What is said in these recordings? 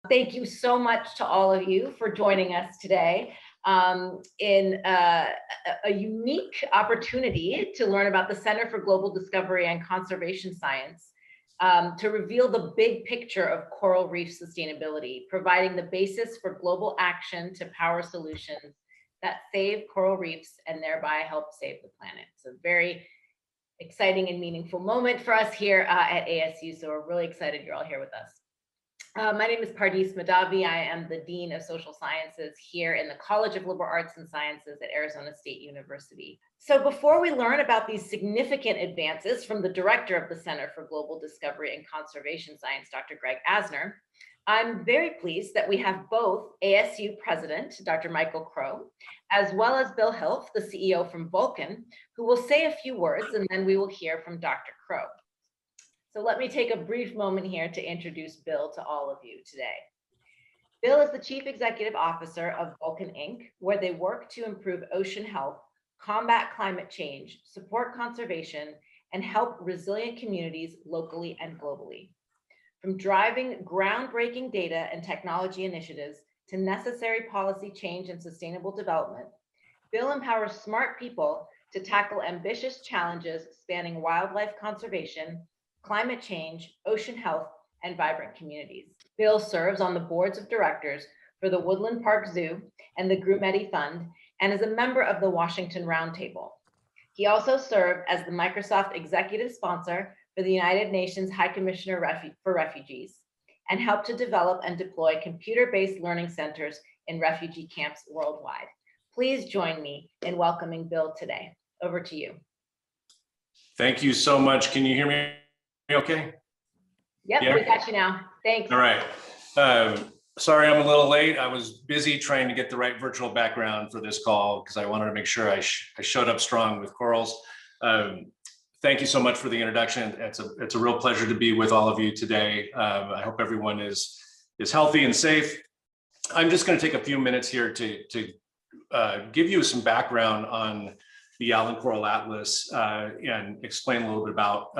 Thank you so much to all of you for joining us today in a unique opportunity to learn about the Center for Global Discovery and Conservation Science to reveal the big picture of coral reef sustainability, providing the basis for global action to power solutions that save coral reefs and thereby help save the planet. It's a very exciting and meaningful moment for us here at ASU, so we're really excited you're all here with us. My name is Pardis Madavi. I am the Dean of Social Sciences here in the College of Liberal Arts and Sciences at Arizona State University. So before we learn about these significant advances from the director of the Center for Global Discovery and Conservation Science, Dr. Greg Asner, I'm very pleased that we have both ASU President, Dr. Michael Crow, as well as Bill Hilt, the CEO from Vulcan, who will say a few words, and then we will hear from Dr. Crow. So let me take a brief moment here to introduce Bill to all of you today. Bill is the Chief Executive Officer of Vulcan Inc., where they work to improve ocean health, combat climate change, support conservation, and help resilient communities locally and globally. From driving groundbreaking data and technology initiatives to necessary policy change and sustainable development, Bill empowers smart people to tackle ambitious challenges spanning wildlife conservation, climate change, ocean health, and vibrant communities. Bill serves on the boards of directors for the Woodland Park Zoo and the Grumeti Fund, and is a member of the Washington Roundtable. He also served as the Microsoft executive sponsor for the United Nations High Commissioner for Refugees, and helped to develop and deploy computer-based learning centers in refugee camps worldwide. Please join me in welcoming Bill today. Over to you. Thank you so much. Can you hear me okay? Yep, yeah. We got you now. Thanks. All right. Sorry, I'm a little late. I was busy trying to get the right virtual background for this call because I wanted to make sure I showed up strong with corals. Thank you so much for the introduction. It's a real pleasure to be with all of you today. I hope everyone is healthy and safe. I'm just going to take a few minutes here to give you some background on the Allen Coral Atlas and explain a little bit about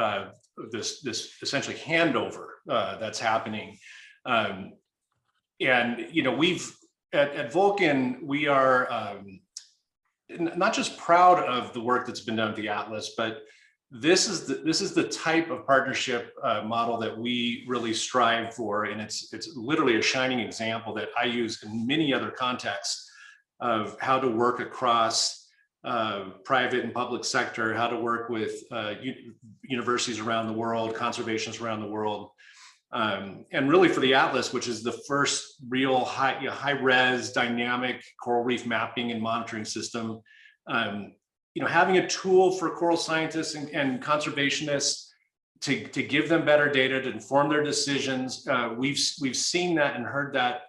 this essentially handover that's happening. And you know, we've at Vulcan, we are not just proud of the work that's been done with the Atlas, but this is the type of partnership model that we really strive for, and it's literally a shining example that I use in many other contexts of how to work across private and public sector, how to work with universities around the world, conservationists around the world, and really for the Atlas, which is the first real high-res dynamic coral reef mapping and monitoring system. You know, having a tool for coral scientists and conservationists to give them better data to inform their decisions. We've seen that and heard that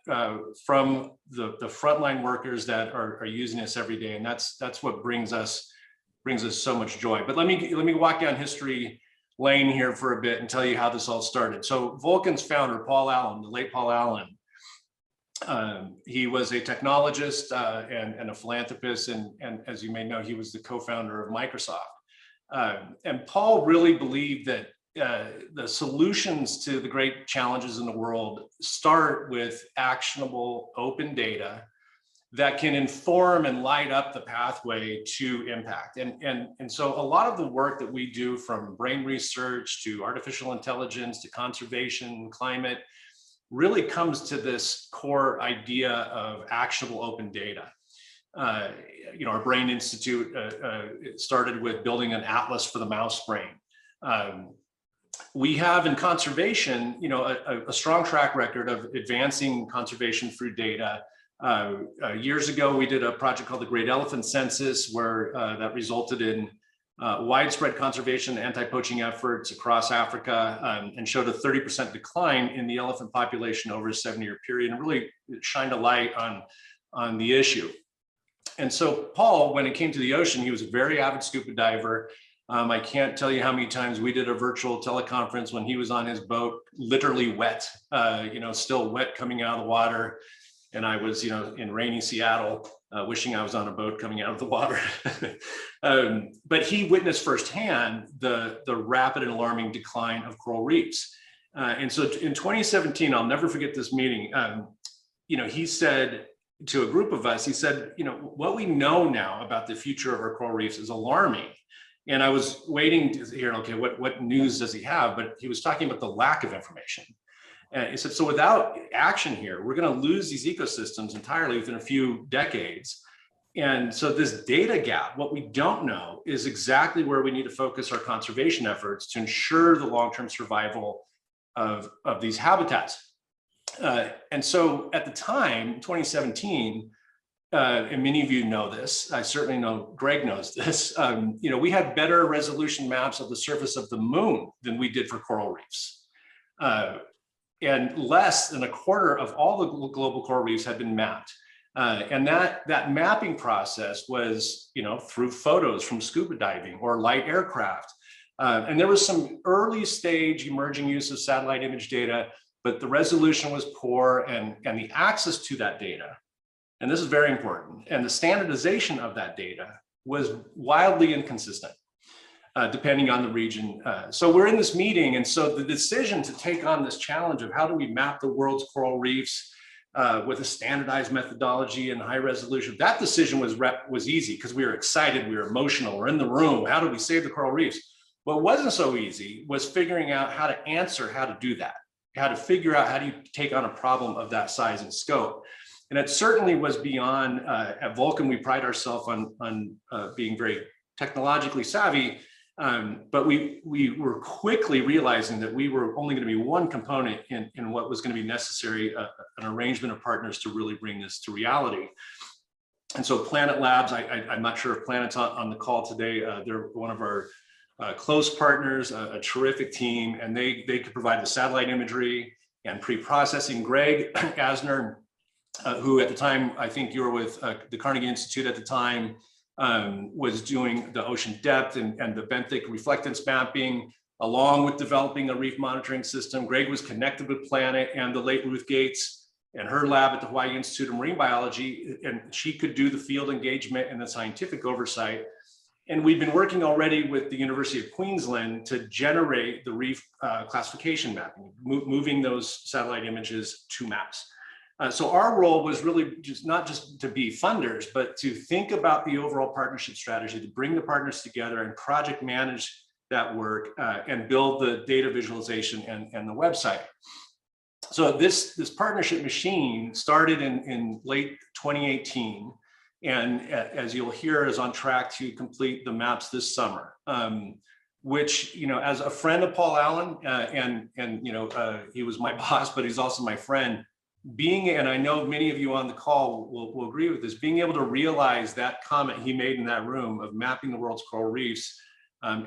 from the frontline workers that are using this every day, and that's what brings us so much joy. But let me walk down history lane here for a bit and tell you how this all started. So Vulcan's founder, Paul Allen, the late Paul Allen, he was a technologist and a philanthropist, and as you may know, he was the co-founder of Microsoft. And Paul really believed that the solutions to the great challenges in the world start with actionable open data that can inform and light up the pathway to impact. And so a lot of the work that we do, from brain research to artificial intelligence to conservation, climate, really comes to this core idea of actionable open data. You know, our Brain Institute started with building an atlas for the mouse brain. We have in conservation, you know, a strong track record of advancing conservation through data. Years ago, we did a project called the Great Elephant Census, where that resulted in widespread conservation anti-poaching efforts across Africa, and showed a 30% decline in the elephant population over a 7-year period, and really shined a light on the issue. And so Paul, when it came to the ocean, he was a very avid scuba diver. I can't tell you how many times we did a virtual teleconference when he was on his boat, literally wet, you know, still wet coming out of the water. And I was, you know, in rainy Seattle, wishing I was on a boat coming out of the water. But he witnessed firsthand the rapid and alarming decline of coral reefs. And so in 2017, I'll never forget this meeting. He said to a group of us, he said, what we know now about the future of our coral reefs is alarming. And I was waiting to hear, okay, what news does he have? But he was talking about the lack of information. And he said, so without action here, we're going to lose these ecosystems entirely within a few decades. And so this data gap, what we don't know is exactly where we need to focus our conservation efforts to ensure the long-term survival of these habitats. And so at the time, 2017, and many of you know this, I certainly know Greg knows this, we had better resolution maps of the surface of the moon than we did for coral reefs. And less than a quarter of all the global coral reefs had been mapped. And that mapping process was, through photos from scuba diving or light aircraft. And there was some early stage emerging use of satellite image data, but the resolution was poor and the access to that data, and this is very important, and the standardization of that data was wildly inconsistent, depending on the region. So we're in this meeting, and so the decision to take on this challenge of how do we map the world's coral reefs with a standardized methodology and high resolution, that decision was easy because we were excited, we were emotional, we're in the room, how do we save the coral reefs? What wasn't so easy was figuring out how to answer how to do that, how to figure out how do you take on a problem of that size and scope. And it certainly was beyond, at Vulcan, we pride ourselves on being very technologically savvy, but we were quickly realizing that we were only going to be one component in what was going to be necessary, an arrangement of partners to really bring this to reality. And so Planet Labs, I'm not sure if Planet's on the call today, they're one of our close partners, a terrific team, and they could provide the satellite imagery and pre-processing. Greg Asner, who at the time, I think you were with the Carnegie Institute at the time, was doing the ocean depth and the benthic reflectance mapping, along with developing a reef monitoring system. Greg was connected with Planet and the late Ruth Gates and her lab at the Hawaii Institute of Marine Biology, and she could do the field engagement and the scientific oversight. And we've been working already with the University of Queensland to generate the reef classification mapping, moving those satellite images to maps. So our role was really not just to be funders, but to think about the overall partnership strategy, to bring the partners together and project manage that work and build the data visualization and the website. So this partnership machine started in late 2018. And as you'll hear, is on track to complete the maps this summer, which, as a friend of Paul Allen, he was my boss, but he's also my friend, and I know many of you on the call will agree with this, being able to realize that comment he made in that room of mapping the world's coral reefs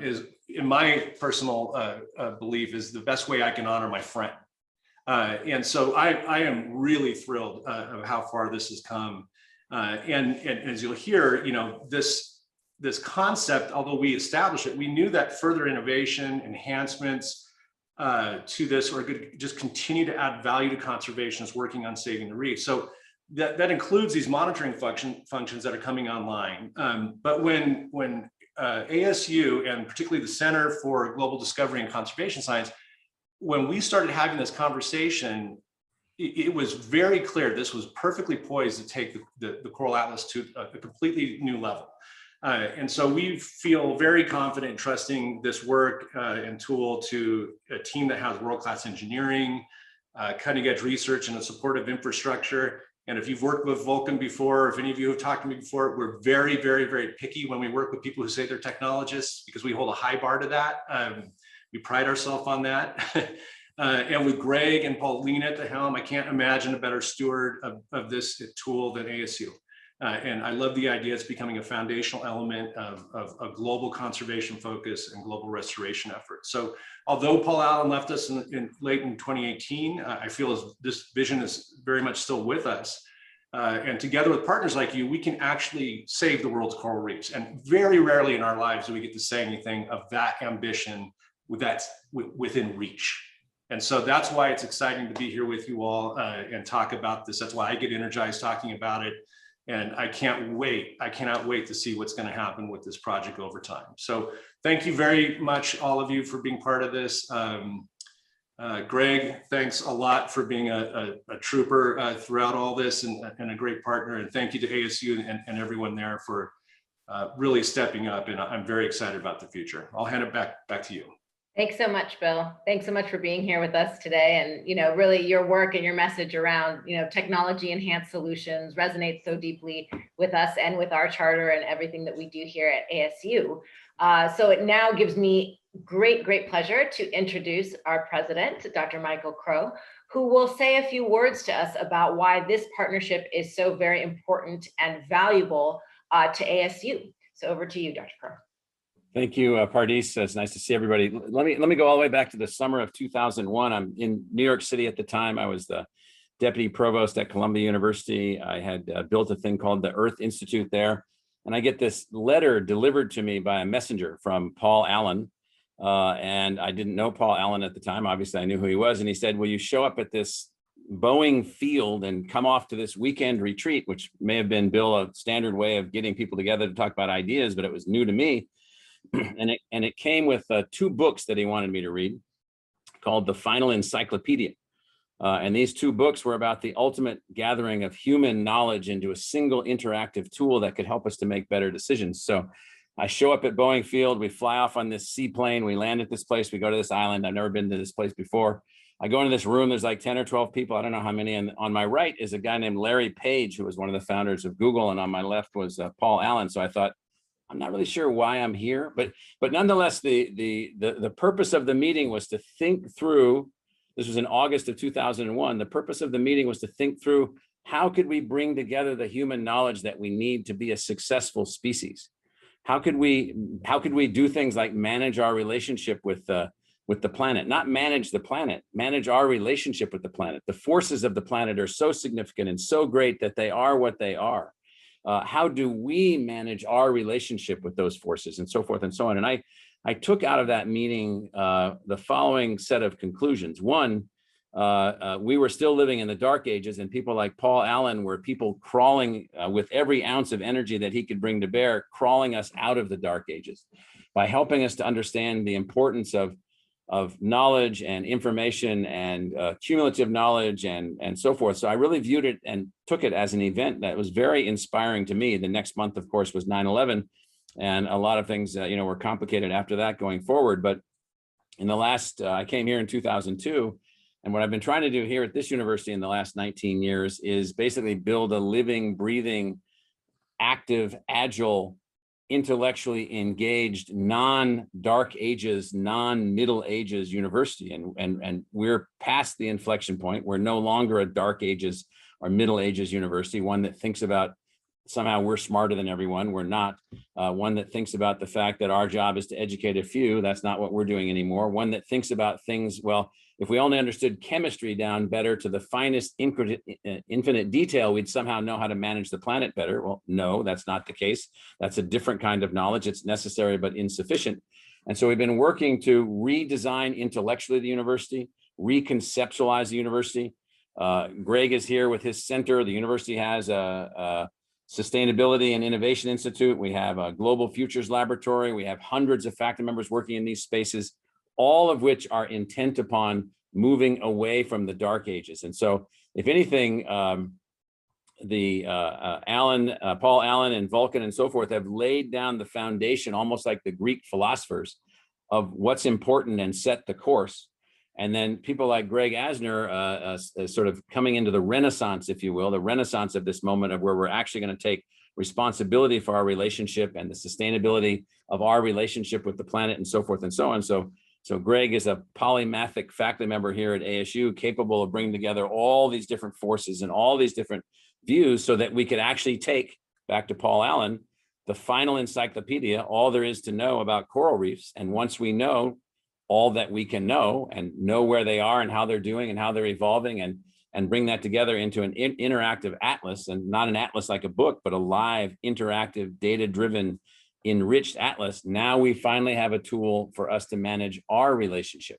is, in my personal belief, is the best way I can honor my friend. And so I am really thrilled of how far this has come. And as you'll hear, this concept, although we established it, we knew that further innovation, enhancements to this were going to just continue to add value to conservationists working on saving the reef. So that includes these monitoring functions that are coming online. But when ASU, and particularly the Center for Global Discovery and Conservation Science, when we started having this conversation, it was very clear this was perfectly poised to take the Coral Atlas to a completely new level. And so we feel very confident in trusting this work and tool to a team that has world-class engineering, cutting-edge research, and a supportive infrastructure. And if you've worked with Vulcan before, if any of you have talked to me before, we're very, very, very picky when we work with people who say they're technologists, because we hold a high bar to that. We pride ourselves on that. And with Greg and Paulina at the helm, I can't imagine a better steward of this tool than ASU. And I love the idea it's becoming a foundational element of a global conservation focus and global restoration efforts. So although Paul Allen left us late in 2018, I feel this vision is very much still with us. And together with partners like you, we can actually save the world's coral reefs. And very rarely in our lives do we get to say anything of that ambition that's within reach. And so that's why it's exciting to be here with you all and talk about this. That's why I get energized talking about it. And I cannot wait to see what's going to happen with this project over time. So thank you very much, all of you, for being part of this. Greg, thanks a lot for being a trooper throughout all this and a great partner. And thank you to ASU and everyone there for really stepping up. And I'm very excited about the future. I'll hand it back to you. Thanks so much, Bill. Thanks so much for being here with us today. And, really your work and your message around, technology enhanced solutions resonates so deeply with us and with our charter and everything that we do here at ASU. So it now gives me great pleasure to introduce our president, Dr. Michael Crow, who will say a few words to us about why this partnership is so very important and valuable to ASU. So over to you, Dr. Crow. Thank you, Pardis. It's nice to see everybody. Let me go all the way back to the summer of 2001. I'm in New York City at the time. I was the deputy provost at Columbia University. I had built a thing called the Earth Institute there. And I get this letter delivered to me by a messenger from Paul Allen. And I didn't know Paul Allen at the time. Obviously, I knew who he was. And he said, will you show up at this Boeing field and come off to this weekend retreat, which may have been, Bill, a standard way of getting people together to talk about ideas, but it was new to me. And it came with 2 books that he wanted me to read called The Final Encyclopedia. And these 2 books were about the ultimate gathering of human knowledge into a single interactive tool that could help us to make better decisions. So I show up at Boeing Field, we fly off on this seaplane, we land at this place, we go to this island. I've never been to this place before. I go into this room, there's like 10 or 12 people, I don't know how many. And on my right is a guy named Larry Page, who was one of the founders of Google. And on my left was Paul Allen. So I thought, I'm not really sure why I'm here, but nonetheless, the purpose of the meeting was to think through. This was in August of 2001. The purpose of the meeting was to think through how could we bring together the human knowledge that we need to be a successful species. How could we do things like manage our relationship with the planet, not manage the planet, manage our relationship with the planet. The forces of the planet are so significant and so great that they are what they are. How do we manage our relationship with those forces, and so forth and so on? And I took out of that meeting the following set of conclusions. One, we were still living in the dark ages, and people like Paul Allen were people crawling with every ounce of energy that he could bring to bear, crawling us out of the dark ages by helping us to understand the importance of knowledge and information and cumulative knowledge and so forth. So I really viewed it and took it as an event that was very inspiring to me. The next month, of course, was 9/11, and a lot of things were complicated after that going forward. But in the last, I came here in 2002, and what I've been trying to do here at this university in the last 19 years is basically build a living, breathing, active, agile, intellectually engaged, non-dark ages, non-middle ages university. And we're past the inflection point. We're no longer a dark ages or middle ages university, one that thinks about somehow we're smarter than everyone. We're not. One that thinks about the fact that our job is to educate a few. That's not what we're doing anymore. One that thinks about things, well, if we only understood chemistry down better to the finest infinite detail, we'd somehow know how to manage the planet better. Well, no, that's not the case. That's a different kind of knowledge. It's necessary, but insufficient. And so we've been working to redesign intellectually the university, reconceptualize the university. Greg is here with his center. The university has a Sustainability and Innovation Institute. We have a Global Futures Laboratory. We have hundreds of faculty members working in these spaces, all of which are intent upon moving away from the dark ages. And so, if anything, Paul Allen and Vulcan and so forth have laid down the foundation, almost like the Greek philosophers, of what's important and set the course. And then people like Greg Asner sort of coming into the renaissance, if you will, the renaissance of this moment of where we're actually going to take responsibility for our relationship and the sustainability of our relationship with the planet and so forth and so on. So Greg is a polymathic faculty member here at ASU, capable of bringing together all these different forces and all these different views so that we could actually take, back to Paul Allen, the final encyclopedia, all there is to know about coral reefs. And once we know all that we can know and know where they are and how they're doing and how they're evolving, and bring that together into an interactive atlas, and not an atlas like a book, but a live, interactive, data-driven, enriched atlas, now we finally have a tool for us to manage our relationship.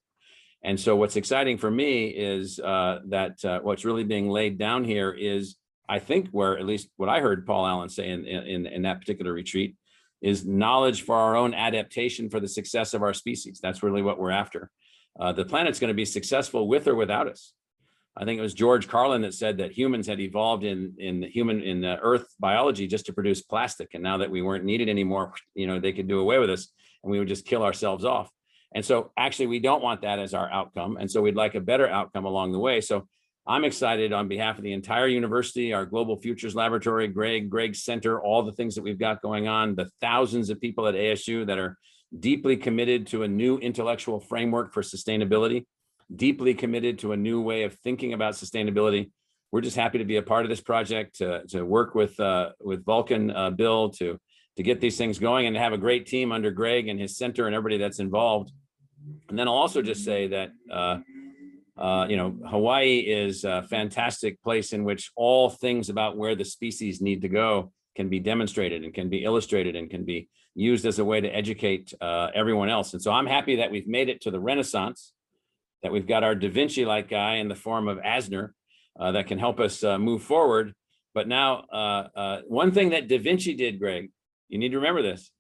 And so what's exciting for me is that what's really being laid down here is, I think, where at least what I heard Paul Allen say in that particular retreat, is knowledge for our own adaptation for the success of our species. That's really what we're after. the planet's going to be successful with or without us. I think it was George Carlin that said that humans had evolved in Earth biology just to produce plastic, and now that we weren't needed anymore, they could do away with us, and we would just kill ourselves off. And so, actually, we don't want that as our outcome, and so we'd like a better outcome along the way. So, I'm excited on behalf of the entire university, our Global Futures Laboratory, Greg's Center, all the things that we've got going on, the thousands of people at ASU that are deeply committed to a new intellectual framework for sustainability, deeply committed to a new way of thinking about sustainability. We're just happy to be a part of this project, to work with Vulcan, Bill, to get these things going, and to have a great team under Greg and his center and everybody that's involved. And then I'll also just say that Hawaii is a fantastic place in which all things about where the species need to go can be demonstrated and can be illustrated and can be used as a way to educate everyone else. And so I'm happy that we've made it to the Renaissance, that we've got our Da Vinci-like guy in the form of Asner that can help us move forward. But now, one thing that Da Vinci did, Greg, you need to remember this,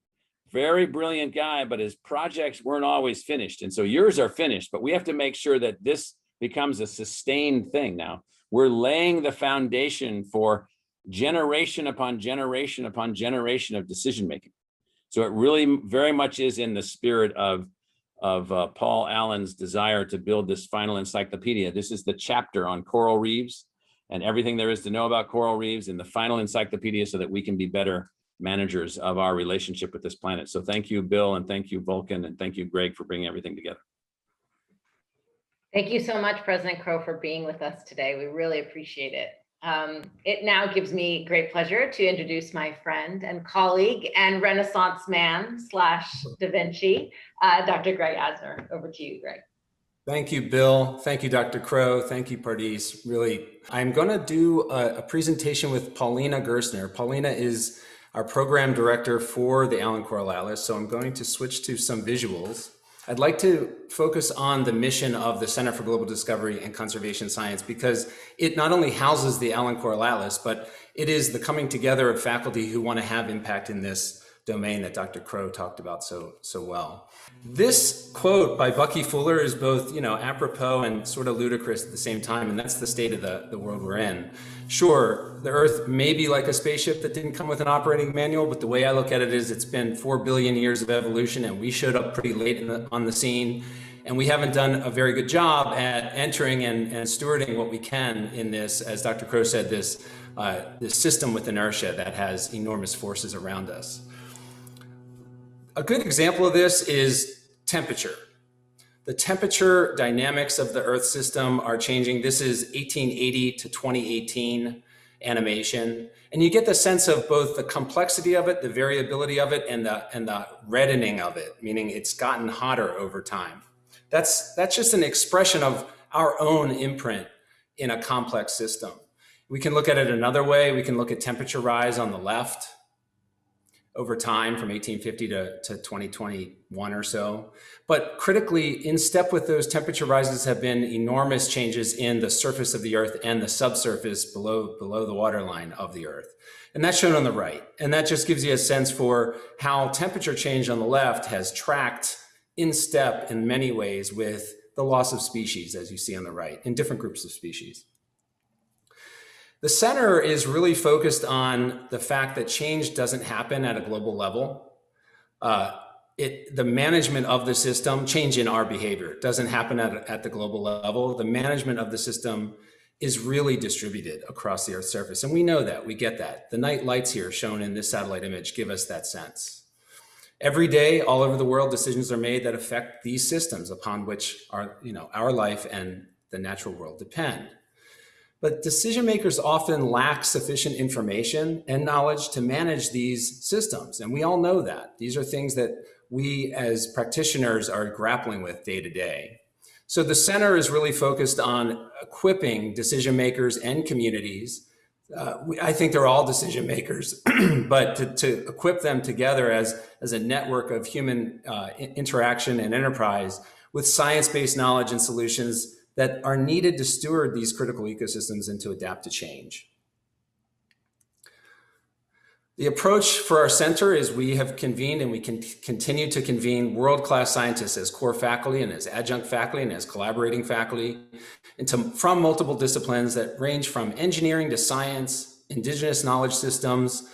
very brilliant guy, but his projects weren't always finished. And so yours are finished, but we have to make sure that this becomes a sustained thing now. We're laying the foundation for generation upon generation upon generation of decision-making. So it really very much is in the spirit of Paul Allen's desire to build this final encyclopedia. This is the chapter on coral reefs and everything there is to know about coral reefs in the final encyclopedia, so that we can be better managers of our relationship with this planet. So thank you, Bill, and thank you, Vulcan, and thank you, Greg, for bringing everything together. Thank you so much, President Crow, for being with us today. We really appreciate it. It now gives me great pleasure to introduce my friend and colleague and Renaissance man / Da Vinci, Dr. Greg Asner. Over to you, Greg. Thank you, Bill. Thank you, Dr. Crow. Thank you, Pardis. Really, I'm going to do a presentation with Paulina Gerstner. Paulina is our program director for the Allen Coral Atlas, so I'm going to switch to some visuals. I'd like to focus on the mission of the Center for Global Discovery and Conservation Science, because it not only houses the Allen Coral Atlas, but it is the coming together of faculty who want to have impact in this domain that Dr. Crow talked about so well. This quote by Bucky Fuller is both, apropos and sort of ludicrous at the same time, and that's the state of the world we're in. Sure, the Earth may be like a spaceship that didn't come with an operating manual, but the way I look at it is it's been 4 billion years of evolution, and we showed up pretty late on the scene, and we haven't done a very good job at entering and stewarding what we can in this, as Dr. Crow said, this system with inertia that has enormous forces around us. A good example of this is temperature. The temperature dynamics of the Earth system are changing. This is 1880 to 2018 animation. And you get the sense of both the complexity of it, the variability of it, and the reddening of it, meaning it's gotten hotter over time. That's just an expression of our own imprint in a complex system. We can look at it another way. We can look at temperature rise on the left over time from 1850 to 2021 or so. But critically, in step with those temperature rises have been enormous changes in the surface of the Earth and the subsurface below the waterline of the Earth. And that's shown on the right. And that just gives you a sense for how temperature change on the left has tracked in step in many ways with the loss of species, as you see on the right, in different groups of species. The center is really focused on the fact that change doesn't happen at a global level. The management of the system, change in our behavior, doesn't happen at the global level. The management of the system is really distributed across the Earth's surface. And we know that, we get that. The night lights here shown in this satellite image give us that sense. Every day, all over the world, decisions are made that affect these systems upon which our life and the natural world depend. But decision makers often lack sufficient information and knowledge to manage these systems. And we all know that. These are things that we as practitioners are grappling with day to day. So the center is really focused on equipping decision makers and communities. I think they're all decision makers, but to equip them together as a network of human interaction and enterprise with science-based knowledge and solutions that are needed to steward these critical ecosystems and to adapt to change. The approach for our center is we have convened and we can continue to convene world-class scientists as core faculty and as adjunct faculty and as collaborating faculty from multiple disciplines that range from engineering to science, indigenous knowledge systems,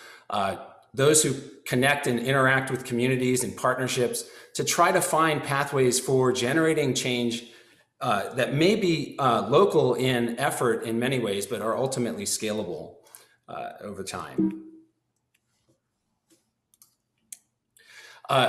those who connect and interact with communities and partnerships to try to find pathways for generating change that may be local in effort in many ways, but are ultimately scalable over time.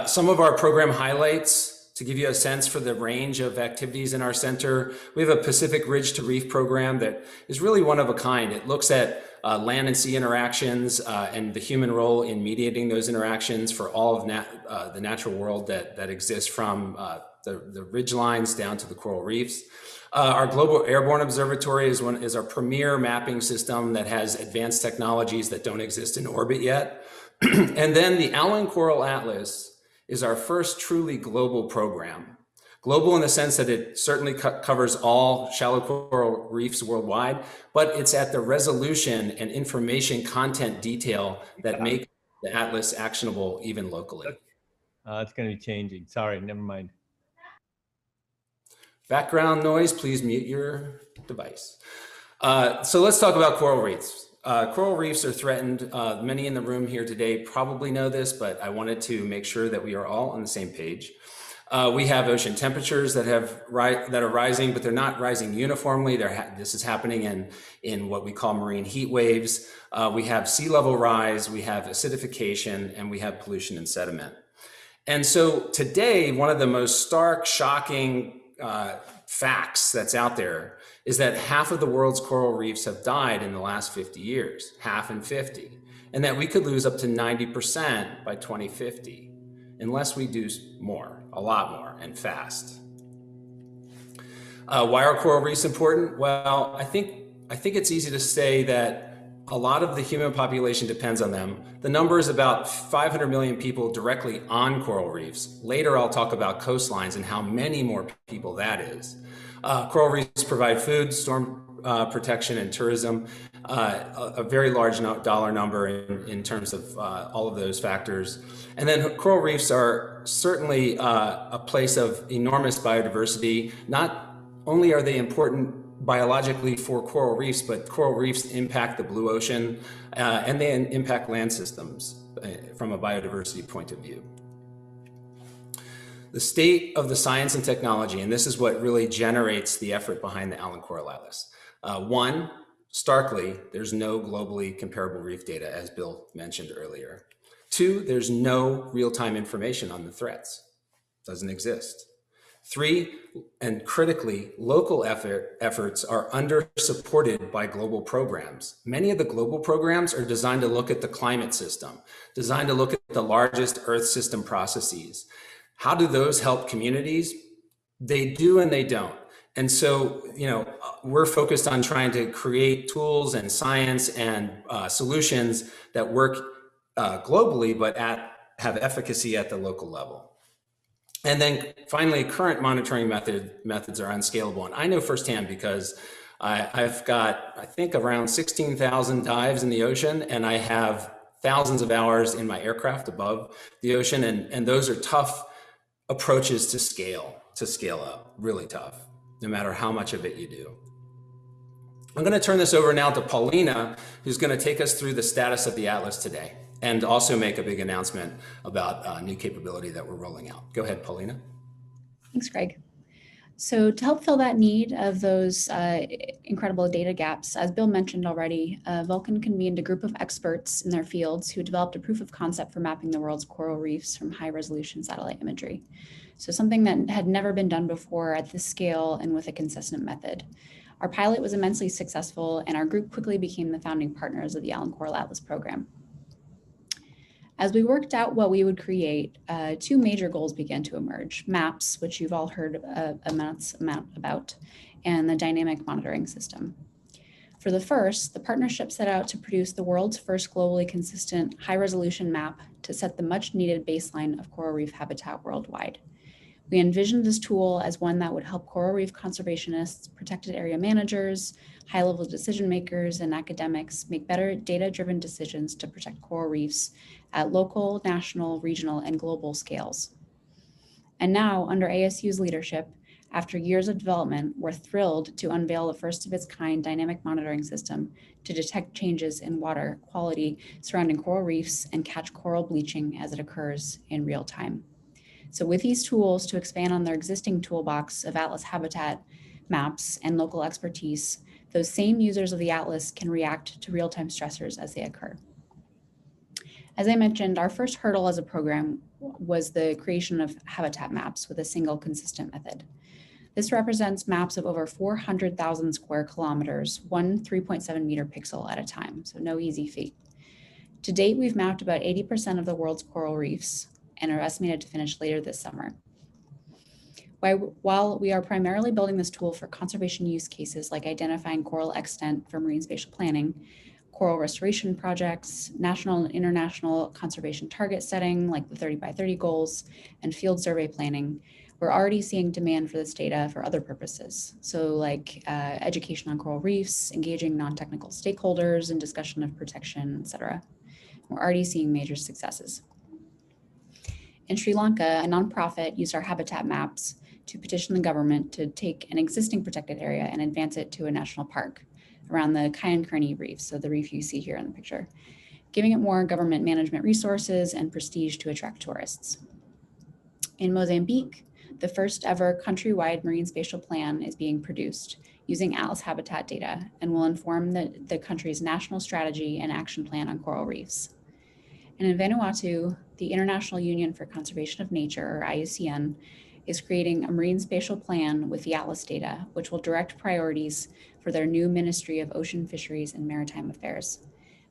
Some of our program highlights to give you a sense for the range of activities in our center. We have a Pacific Ridge to Reef program that is really one of a kind. It looks at land and sea interactions and the human role in mediating those interactions for all of the natural world that exists from the ridge lines down to the coral reefs. Our Global Airborne Observatory is our premier mapping system that has advanced technologies that don't exist in orbit yet. And then the Allen Coral Atlas is our first truly global program. Global in the sense that it certainly covers all shallow coral reefs worldwide, but it's at the resolution and information content detail that make the atlas actionable even locally. It's going to be changing. Sorry, never mind. Background noise, please mute your device. So let's talk about coral reefs. Coral reefs are threatened. Many in the room here today probably know this, but I wanted to make sure that we are all on the same page. We have ocean temperatures that are rising, but they're not rising uniformly. This is happening in what we call marine heat waves. We have sea level rise, we have acidification, and we have pollution and sediment. And so today, one of the most stark, shocking facts that's out there is that half of the world's coral reefs have died in the last 50 years, half in 50, and that we could lose up to 90% by 2050 unless we do more, a lot more, and fast. Why are coral reefs important? Well, I think it's easy to say that a lot of the human population depends on them. The number is about 500 million people directly on coral reefs. Later, I'll talk about coastlines and how many more people that is. Coral reefs provide food, storm protection, and tourism, a very large dollar number in terms of all of those factors. And then coral reefs are certainly a place of enormous biodiversity. Not only are they important biologically for coral reefs, but coral reefs impact the blue ocean and they impact land systems from a biodiversity point of view. The state of the science and technology, and this is what really generates the effort behind the Allen Coral Atlas. One, starkly, there's no globally comparable reef data, as Bill mentioned earlier. Two, there's no real-time information on the threats. Doesn't exist. Three, and critically, local efforts are under-supported by global programs. Many of the global programs are designed to look at the climate system, designed to look at the largest Earth system processes. How do those help communities? They do and they don't. And so, we're focused on trying to create tools and science and solutions that work globally, but have efficacy at the local level. And then finally, current monitoring methods are unscalable. And I know firsthand because I've got, I think, around 16,000 dives in the ocean, and I have thousands of hours in my aircraft above the ocean. And those are tough approaches to scale up, really tough, no matter how much of it you do. I'm going to turn this over now to Paulina, who's going to take us through the status of the Atlas today and also make a big announcement about new capability that we're rolling out. Go ahead, Paulina. Thanks, Greg. So to help fill that need of those incredible data gaps, as Bill mentioned already, Vulcan convened a group of experts in their fields who developed a proof of concept for mapping the world's coral reefs from high-resolution satellite imagery. So something that had never been done before at this scale and with a consistent method. Our pilot was immensely successful, and our group quickly became the founding partners of the Allen Coral Atlas program. As we worked out what we would create, two major goals began to emerge: maps, which you've all heard amounts about, and the dynamic monitoring system. For the first, the partnership set out to produce the world's first globally consistent high-resolution map to set the much-needed baseline of coral reef habitat worldwide. We envisioned this tool as one that would help coral reef conservationists, protected area managers, high-level decision makers, and academics make better data-driven decisions to protect coral reefs at local, national, regional, and global scales. And now, under ASU's leadership, after years of development, we're thrilled to unveil the first of its kind dynamic monitoring system to detect changes in water quality surrounding coral reefs and catch coral bleaching as it occurs in real time. So with these tools to expand on their existing toolbox of Atlas habitat maps and local expertise, those same users of the Atlas can react to real-time stressors as they occur. As I mentioned, our first hurdle as a program was the creation of habitat maps with a single consistent method. This represents maps of over 400,000 square kilometers, one 3.7 meter pixel at a time, so no easy feat. To date, we've mapped about 80% of the world's coral reefs and are estimated to finish later this summer. While we are primarily building this tool for conservation use cases like identifying coral extent for marine spatial planning, coral restoration projects, national and international conservation target setting like the 30 by 30 goals, and field survey planning, we're already seeing demand for this data for other purposes. So like education on coral reefs, engaging non-technical stakeholders in discussion of protection, et cetera. We're already seeing major successes. In Sri Lanka, a nonprofit used our habitat maps to petition the government to take an existing protected area and advance it to a national park around the Kayankerney Reef, so the reef you see here in the picture, giving it more government management resources and prestige to attract tourists. In Mozambique, the first ever countrywide marine spatial plan is being produced using Atlas habitat data and will inform the country's national strategy and action plan on coral reefs. And in Vanuatu, the International Union for Conservation of Nature, or IUCN, is creating a marine spatial plan with the Atlas data, which will direct priorities for their new Ministry of Ocean Fisheries and Maritime Affairs.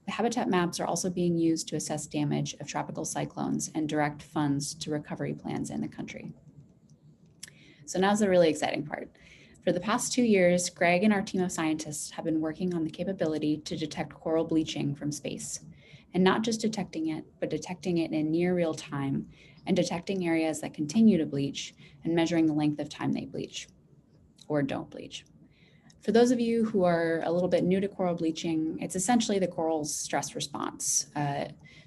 The habitat maps are also being used to assess damage of tropical cyclones and direct funds to recovery plans in the country. So now's the really exciting part. For the past 2 years, Greg and our team of scientists have been working on the capability to detect coral bleaching from space. And not just detecting it, but detecting it in near real time and detecting areas that continue to bleach and measuring the length of time they bleach or don't bleach. For those of you who are a little bit new to coral bleaching, it's essentially the coral's stress response.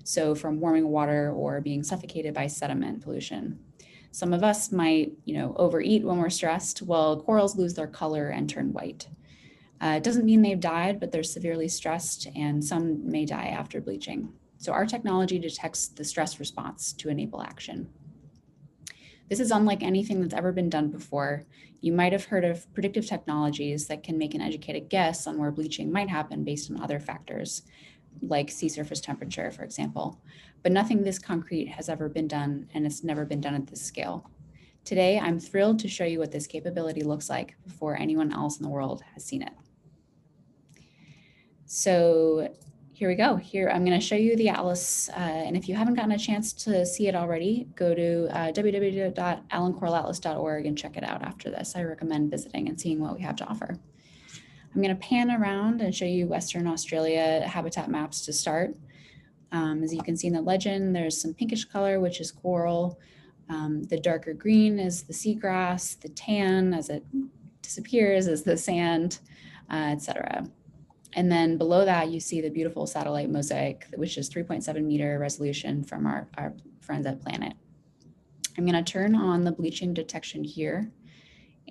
So from warming water or being suffocated by sediment pollution. Some of us might, overeat when we're stressed, while corals lose their color and turn white. It doesn't mean they've died, but they're severely stressed, and some may die after bleaching. So our technology detects the stress response to enable action. This is unlike anything that's ever been done before. You might have heard of predictive technologies that can make an educated guess on where bleaching might happen based on other factors, like sea surface temperature, for example. But nothing this concrete has ever been done, and it's never been done at this scale. Today, I'm thrilled to show you what this capability looks like before anyone else in the world has seen it. So here we go. Here, I'm going to show you the Atlas. And if you haven't gotten a chance to see it already, go to www.allencoralatlas.org and check it out after this. I recommend visiting and seeing what we have to offer. I'm going to pan around and show you Western Australia habitat maps to start. As you can see in the legend, there's some pinkish color, which is coral. The darker green is the seagrass. The tan, as it disappears, is the sand, etc. And then below that, you see the beautiful satellite mosaic, which is 3.7 meter resolution from our friends at Planet. I'm going to turn on the bleaching detection here.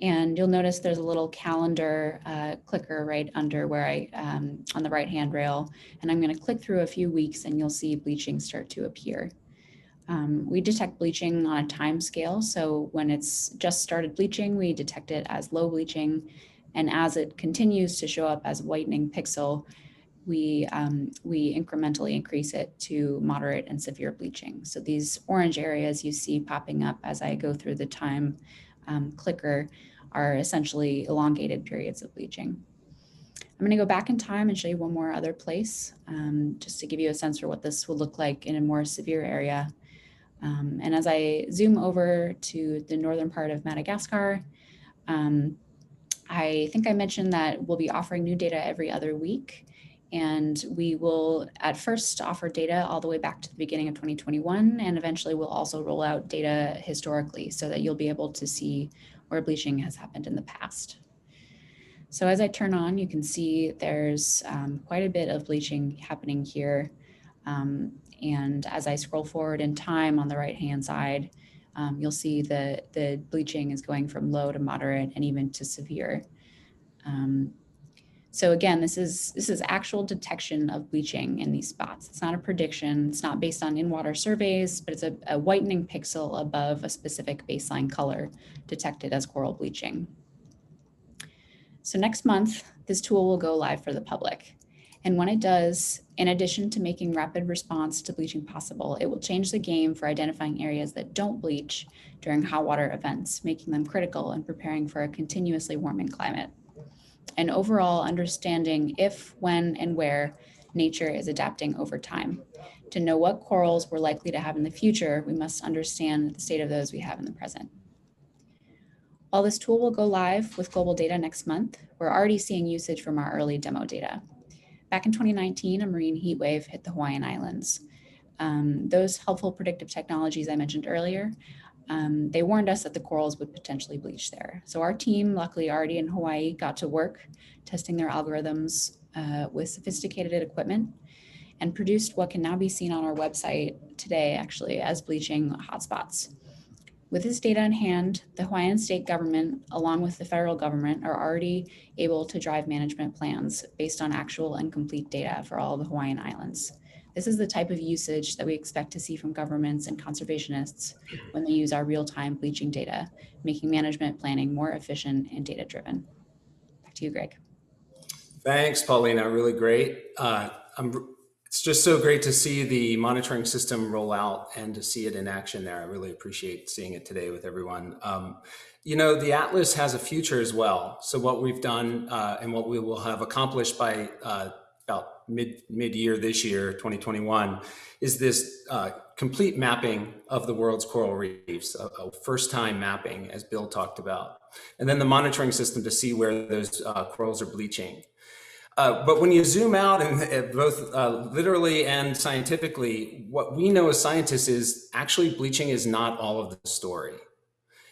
And you'll notice there's a little calendar clicker right under where on the right hand rail. And I'm going to click through a few weeks and you'll see bleaching start to appear. We detect bleaching on a time scale. So when it's just started bleaching, we detect it as low bleaching. And as it continues to show up as whitening pixel, we incrementally increase it to moderate and severe bleaching. So these orange areas you see popping up as I go through the time clicker are essentially elongated periods of bleaching. I'm going to go back in time and show you one more other place, just to give you a sense for what this will look like in a more severe area. And as I zoom over to the northern part of Madagascar, I think I mentioned that we'll be offering new data every other week. And we will at first offer data all the way back to the beginning of 2021, and eventually we'll also roll out data historically so that you'll be able to see where bleaching has happened in the past. So as I turn on, you can see there's quite a bit of bleaching happening here. And as I scroll forward in time on the right-hand side, you'll see the bleaching is going from low to moderate and even to severe. So again, this is actual detection of bleaching in these spots. It's not a prediction. It's not based on in-water surveys, but it's a whitening pixel above a specific baseline color detected as coral bleaching. So next month, this tool will go live for the public. And when it does, in addition to making rapid response to bleaching possible, it will change the game for identifying areas that don't bleach during hot water events, making them critical in preparing for a continuously warming climate. And overall understanding if, when, and where nature is adapting over time. To know what corals we're likely to have in the future, we must understand the state of those we have in the present. While this tool will go live with global data next month, we're already seeing usage from our early demo data. Back in 2019, a marine heat wave hit the Hawaiian Islands. Those helpful predictive technologies I mentioned earlier, they warned us that the corals would potentially bleach there. So our team, luckily already in Hawaii, got to work testing their algorithms with sophisticated equipment and produced what can now be seen on our website today, actually, as bleaching hotspots. With this data in hand, the Hawaiian state government, along with the federal government, are already able to drive management plans based on actual and complete data for all the Hawaiian Islands. This is the type of usage that we expect to see from governments and conservationists when they use our real-time bleaching data, making management planning more efficient and data-driven. Back to you, Greg. Thanks, Paulina. Really great. It's just so great to see the monitoring system roll out and to see it in action there. I really appreciate seeing it today with everyone. You know, the Atlas has a future as well. So what we've done and what we will have accomplished by about mid-year this year, 2021, is this complete mapping of the world's coral reefs, a first-time mapping, as Bill talked about, and then the monitoring system to see where those corals are bleaching. But when you zoom out, and both literally and scientifically, what we know as scientists is actually bleaching is not all of the story.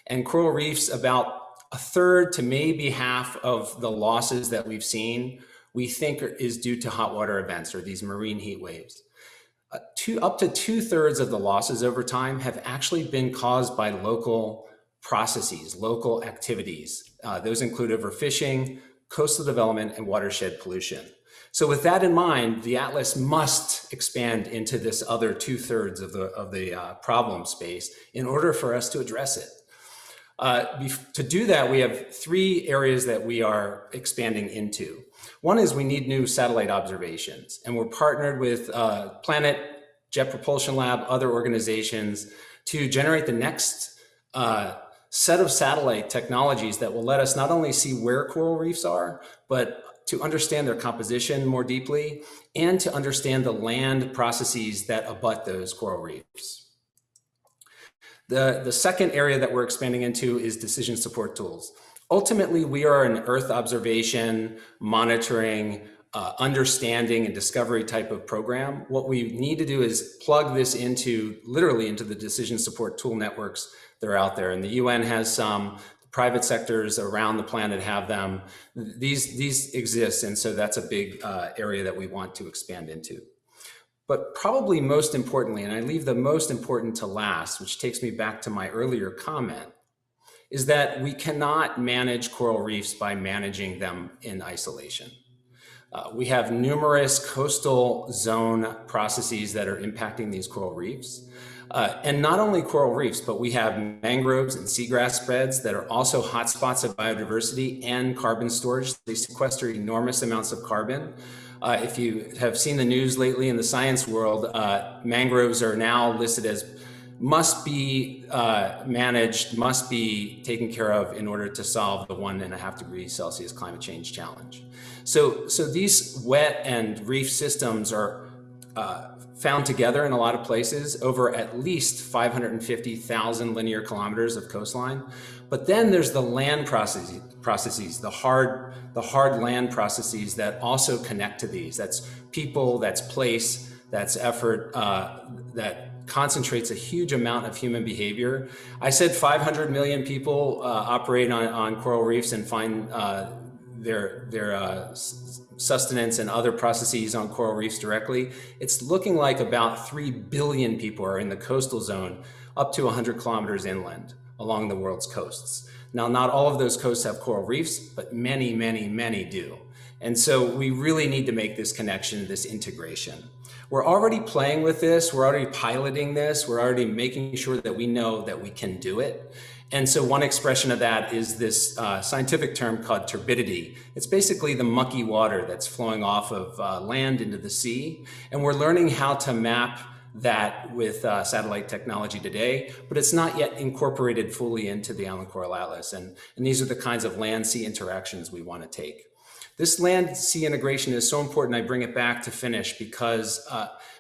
And coral reefs, about a third to maybe half of the losses that we've seen, we think is due to hot water events or these marine heat waves. Up to 2/3 of the losses over time have actually been caused by local processes, local activities. Those include overfishing, coastal development, and watershed pollution. So with that in mind, the Atlas must expand into this other 2/3 of the problem space in order for us to address it. To do that, we have 3 areas that we are expanding into. One is we need new satellite observations, and we're partnered with Planet, Jet Propulsion Lab, other organizations to generate the next set of satellite technologies that will let us not only see where coral reefs are, but to understand their composition more deeply and to understand the land processes that abut those coral reefs. The second area that we're expanding into is decision support tools. Ultimately, we are an Earth observation, monitoring, understanding, and discovery type of program. What we need to do is plug this literally into the decision support tool networks that are out there. And the UN has some, the private sectors around the planet have them. These exist, and so that's a big area that we want to expand into. But probably most importantly, and I leave the most important to last, which takes me back to my earlier comment, is that we cannot manage coral reefs by managing them in isolation. We have numerous coastal zone processes that are impacting these coral reefs. And not only coral reefs, but we have mangroves and seagrass beds that are also hotspots of biodiversity and carbon storage. They sequester enormous amounts of carbon. If you have seen the news lately in the science world, mangroves are now listed as must be managed, must be taken care of in order to solve the 1.5 degrees Celsius climate change challenge. So these wet and reef systems are found together in a lot of places over at least 550,000 linear kilometers of coastline. But then there's the land processes, the hard land processes that also connect to these. That's people, that's place, that's effort, that concentrates a huge amount of human behavior. I said 500 million people operate on coral reefs and find their sustenance and other processes on coral reefs directly. It's looking like about 3 billion people are in the coastal zone up to 100 kilometers inland along the world's coasts. Now, not all of those coasts have coral reefs, but many, many, many do. And so we really need to make this connection, this integration. We're already playing with this. We're already piloting this. We're already making sure that we know that we can do it. And so one expression of that is this scientific term called turbidity. It's basically the mucky water that's flowing off of land into the sea. And we're learning how to map that with satellite technology today, but it's not yet incorporated fully into the Island Coral Atlas. And these are the kinds of land-sea interactions we want to take. This land-sea integration is so important. I bring it back to finish because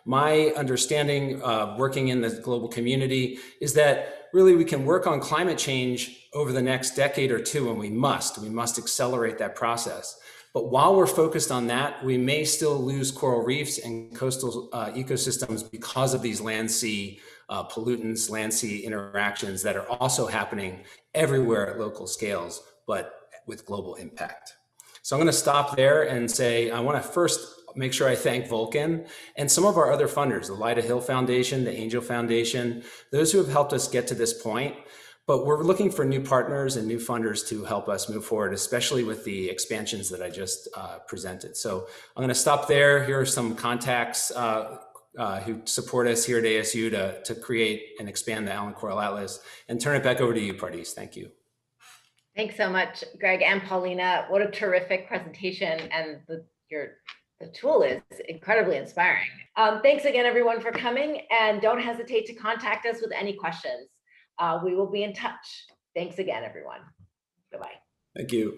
my understanding working in the global community is that really we can work on climate change over the next decade or two, and we must accelerate that process. But while we're focused on that, we may still lose coral reefs and coastal ecosystems because of these land-sea pollutants, land-sea interactions that are also happening everywhere at local scales, but with global impact. So I'm going to stop there and say, I want to first make sure I thank Vulcan and some of our other funders, the Lyda Hill Foundation, the Angel Foundation, those who have helped us get to this point. But we're looking for new partners and new funders to help us move forward, especially with the expansions that I just presented. So I'm going to stop there. Here are some contacts who support us here at ASU to create and expand the Island Coral Atlas, and turn it back over to you, Pardis. Thank you. Thanks so much, Greg and Paulina. What a terrific presentation, and the tool is incredibly inspiring. Thanks again, everyone, for coming, and don't hesitate to contact us with any questions. We will be in touch. Thanks again, everyone. Bye-bye. Thank you.